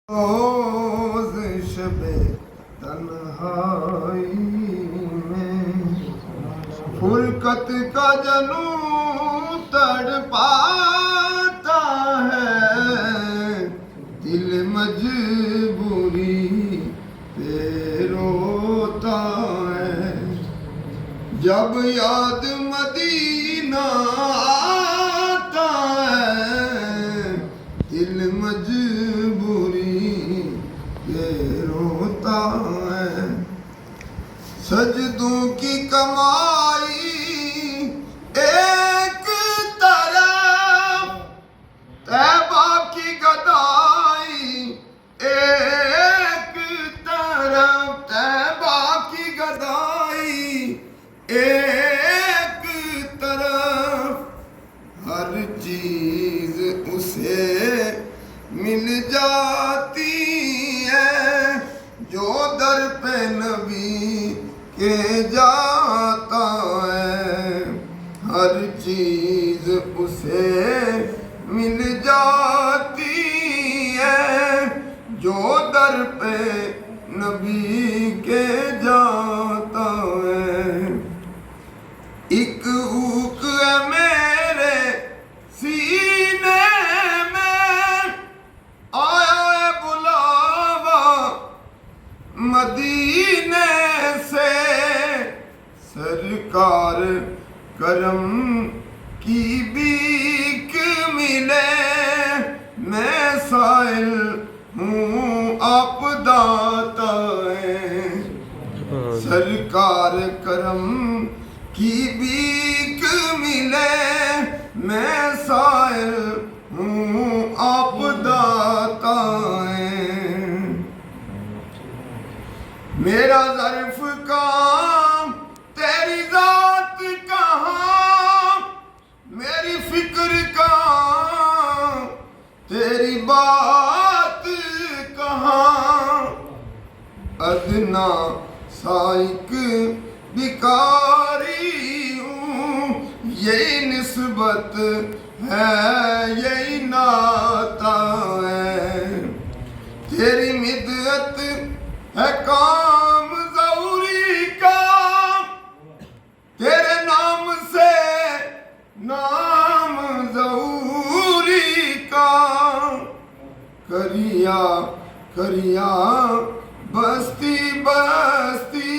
روز شب تنہائی میں فرقت کا جنوں تڑپاتا ہے، دل مجبوری پہ روتا ہے، جب یاد مدینہ آتا ہے، دل مجبوری یہ روتا ہے۔ سجدوں کی کمائی ایک طرف، طیبہ کی گدائی ایک طرف، طیبہ کی گدائی ایک طرف، ہر چیز اسے مل جاتی ہے جو در پہ نبی کے جاتا ہے، ہر چیز اسے مل جاتی ہے جو در پہ نبی کے جاتا ہے۔ ایک اوک ہے میرے سینے میں، آیا ہے بلاوا مدینے سے، سرکار کرم کی بھیک ملے، میں سائل ہوں آپ داتا ہے، سرکار کرم کی بھیک ملے، میں سائل ہوں آپ داتا ہے۔ میرا ظرف کام تیری ذات کہاں، میری فکر کہاں تیری بات کہاں، ادنا سائق بھکاری ہوں، یہی نسبت ہے یہی ناتا ہے، تیری مدت ہے کام ضروری کا، تیرے نام سے نام ضروری کا، کریا کریا بستی بستی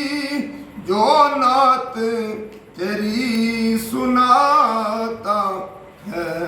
جو نعت تیری سناتا ہے۔